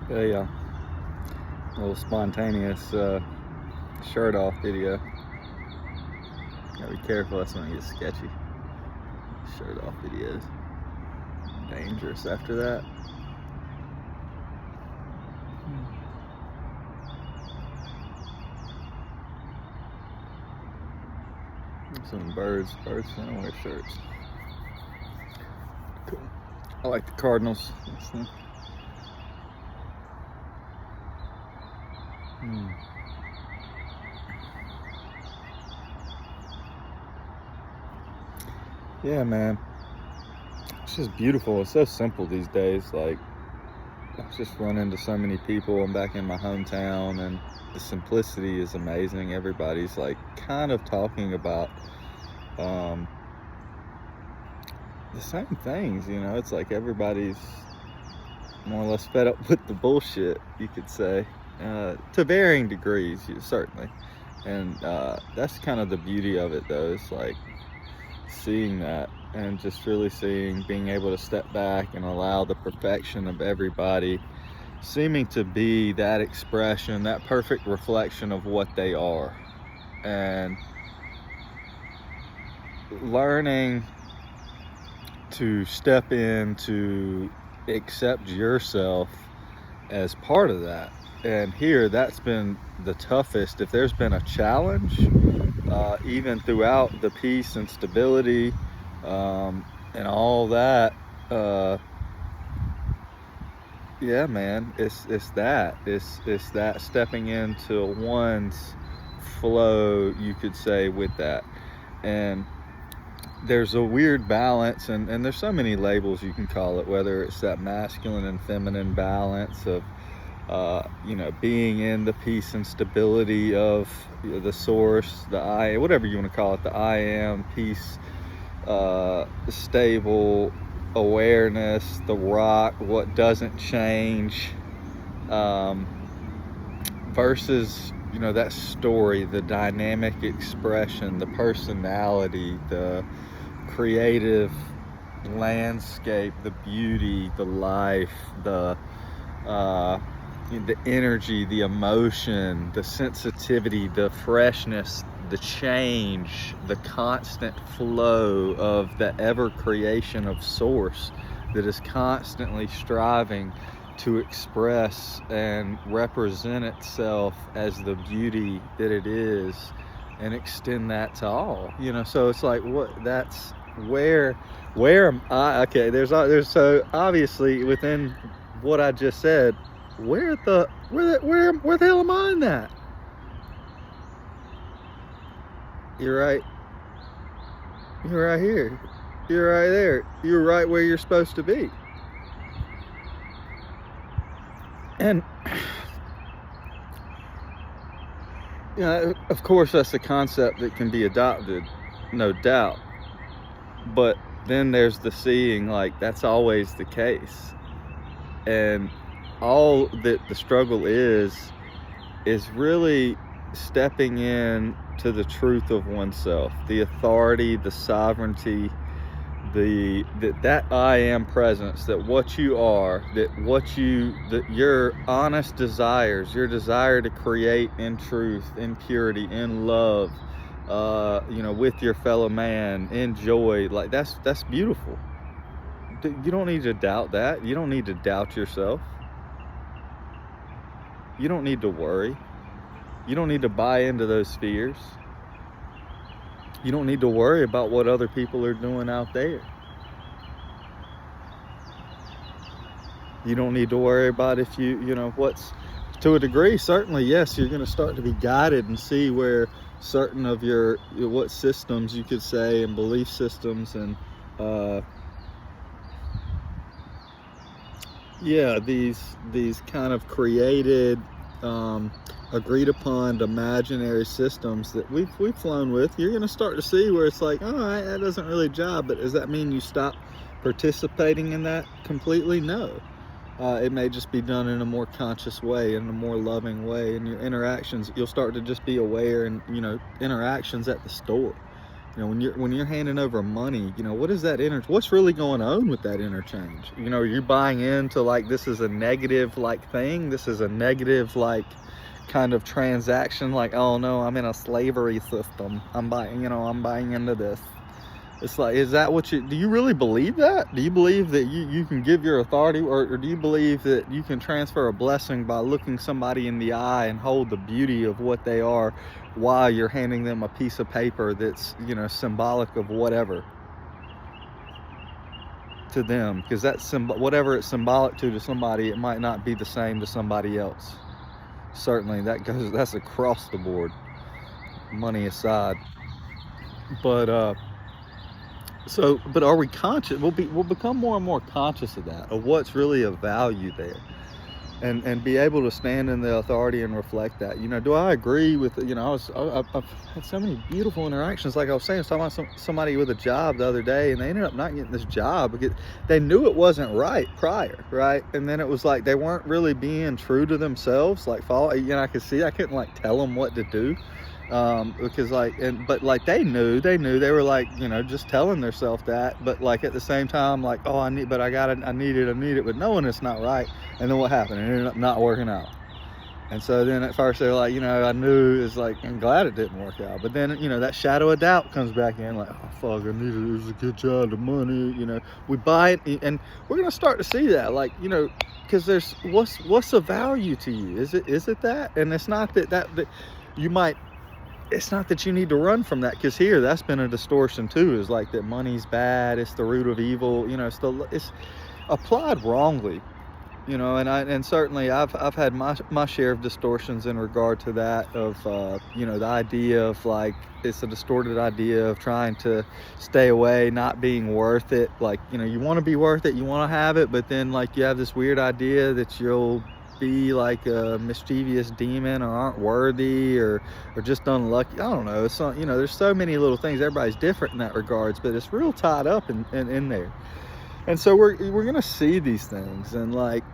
A little spontaneous shirt off video. Gotta be careful, that's when it gets sketchy. Shirt off videos. Dangerous after that. Some birds don't wear shirts. Cool. I like the Cardinals. Yeah, man. It's just beautiful. It's so simple these days. Like, I just run into so many people. I'm back in my hometown, and the simplicity is amazing. Everybody's like kind of talking about the same things, you know. It's like everybody's more or less fed up with the bullshit, you could say, to varying degrees, certainly. And that's kind of the beauty of it, though. It's like seeing that and just really being able to step back and allow the perfection of everybody seeming to be that expression, that perfect reflection of what they are. And learning to step in to accept yourself as part of that. And here, that's been the toughest. If there's been a challenge, even throughout the peace and stability and all that, yeah, man, it's that stepping into one's flow, you could say, with that. And there's a weird balance, and there's so many labels you can call it, whether it's that masculine and feminine balance of being in the peace and stability of the source, the I, whatever you want to call it, the I am, peace, stable awareness, the rock, what doesn't change, versus that story, the dynamic expression, the personality, the creative landscape, the beauty, the life, the energy, the emotion, the sensitivity, the freshness, the change, the constant flow of the ever creation of source that is constantly striving to express and represent itself as the beauty that it is and extend that to all. So it's like, that's where am I? Okay, there's so obviously within what I just said, where the hell am I in that? You're right here. You're right there. You're right where you're supposed to be. And of course, that's a concept that can be adopted, no doubt. But then there's the seeing, like, that's always the case. And all that the struggle is really stepping in to the truth of oneself, the authority, the sovereignty, that I am presence, that what you are, that your honest desires, your desire to create in truth, in purity, in love, with your fellow man, in joy, like that's beautiful. You don't need to doubt that. You don't need to doubt yourself. You don't need to worry. You don't need to buy into those fears. You don't need to worry about what other people are doing out there. You don't need to worry about if what's, to a degree, certainly, yes, you're going to start to be guided and see where certain of what systems, you could say, and belief systems and these kind of created, agreed upon imaginary systems that we've flown with, you're going to start to see where it's like, all right, that doesn't really jive. But does that mean you stop participating in that completely? No. It may just be done in a more conscious way, in a more loving way. In your interactions, you'll start to just be aware, and interactions at the store, when you're handing over money, what is that what's really going on with that interchange? Are you buying into like this is a negative like thing? This is a negative like kind of transaction, like, oh no, I'm in a slavery system. I'm buying into this. It's like, is that do you really believe that? Do you believe that you can give your authority, or do you believe that you can transfer a blessing by looking somebody in the eye and hold the beauty of what they are while you're handing them a piece of paper that's, symbolic of whatever to them? Because whatever it's symbolic to somebody, it might not be the same to somebody else. Certainly that's across the board, money aside. But but are we conscious? We'll become more and more conscious of that, of what's really of value there, and be able to stand in the authority and reflect that. Do I agree with? I've had so many beautiful interactions. Like I was saying, I was talking about somebody with a job the other day, and they ended up not getting this job because they knew it wasn't right prior, right? And then it was like they weren't really being true to themselves. Like I could see I couldn't like tell them what to do. Because but like they knew they were like, just telling themselves that, but like at the same time, like, oh, I need it, but knowing it's not right. And then what happened? It ended up not working out. And so then at first they're like, I knew, it's like, I'm glad it didn't work out. But then, that shadow of doubt comes back in, like, oh fuck, it was a good job, the money, we buy it, and we're gonna start to see that, like, because there's what's the value to you? Is it that? And it's not that you might. It's not that you need to run from that, because here that's been a distortion too, is like that money's bad, it's the root of evil, it's applied wrongly, and certainly I've had my share of distortions in regard to that, of the idea of like, it's a distorted idea of trying to stay away, not being worth it, like, you want to be worth it, you want to have it, but then like you have this weird idea that you'll be like a mischievous demon, or aren't worthy, or just unlucky. I don't know. It's there's so many little things. Everybody's different in that regards, but it's real tied up in there. And so we're gonna see these things, and like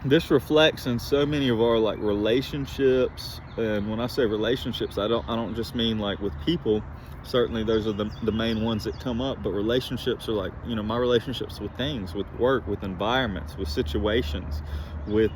this reflects in so many of our like relationships. And when I say relationships, I don't just mean like with people. Certainly those are the main ones that come up, but relationships are like, my relationships with things, with work, with environments, with situations, with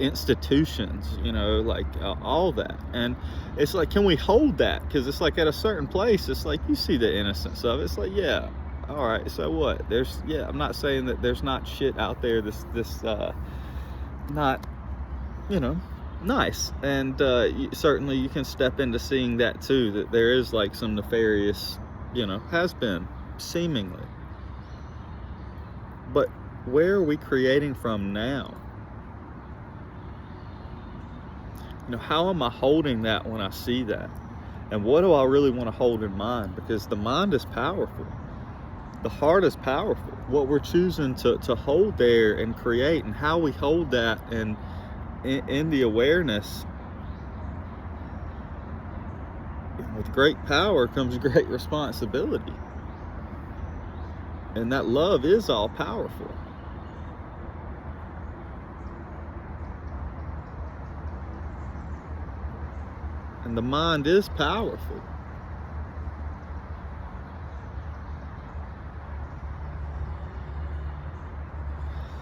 institutions, like all that. And it's like, can we hold that? Because it's like at a certain place, it's like you see the innocence of it. It's like, yeah, all right, so what? I'm not saying that there's not shit out there this not, nice. And certainly you can step into seeing that too, that there is like some nefarious, has been seemingly. But where are we creating from now? How am I holding that when I see that? And what do I really want to hold in mind? Because the mind is powerful. The heart is powerful. What we're choosing to hold there and create, and how we hold that, and in the awareness, with great power comes great responsibility. And that love is all powerful. And the mind is powerful.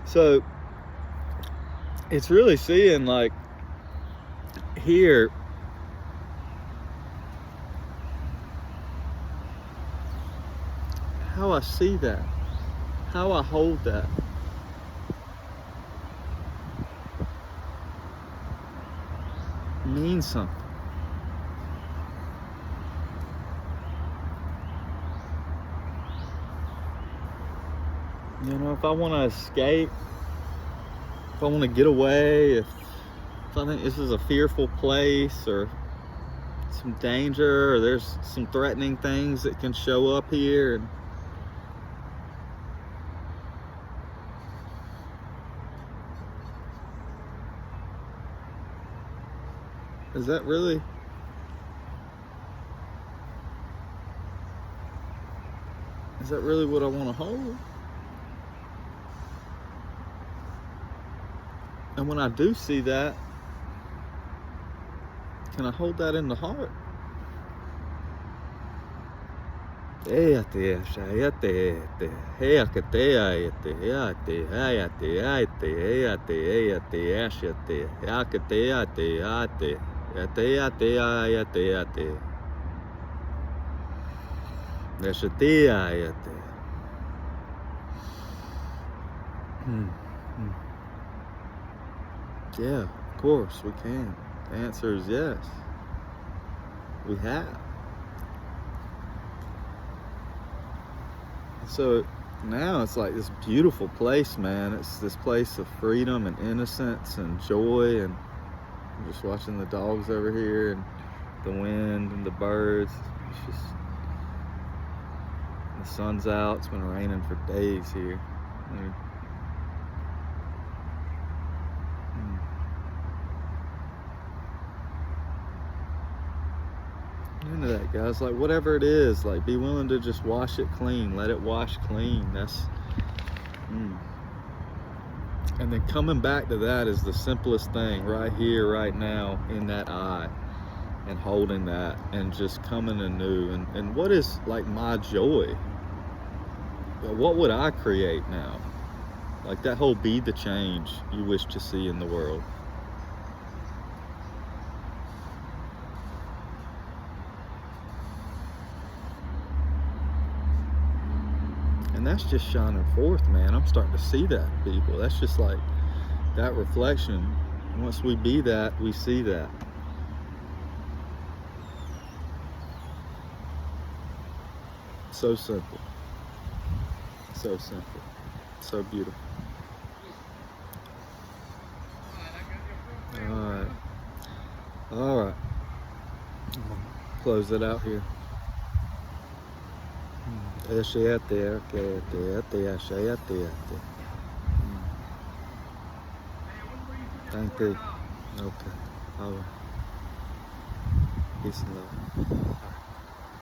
So it's really seeing like here, how I see that, how I hold that. Means something. If I want to escape, if I want to get away, if I think this is a fearful place, or some danger, or there's some threatening things that can show up here, and is that really what I want to hold? And when I do see that, can I hold that in the heart? Eate, shayate, te, heakatea, ete, eate, hayate, aite, eate, eate, ashate, akateate, ate, ateate, ayate, ate, eshatea, ayate. Yeah, of course we can. The answer is yes. We have. So now it's like this beautiful place, man. It's this place of freedom and innocence and joy, and I'm just watching the dogs over here and the wind and the birds. It's just, the sun's out. It's been raining for days here. Into that, guys. Like, whatever it is, like, be willing to just wash it clean. Let it wash clean. That's and then coming back to that is the simplest thing, right here, right now, in that eye, and holding that and just coming anew. And what is like my joy? What would I create now? Like that whole be the change you wish to see in the world. And that's just shining forth, man. I'm starting to see that in people. That's just like that reflection. Once we be that, we see that. So simple. So simple. So beautiful. Alright. Alright. Close it out here. Thank you. Okay. Alright. Peace and love.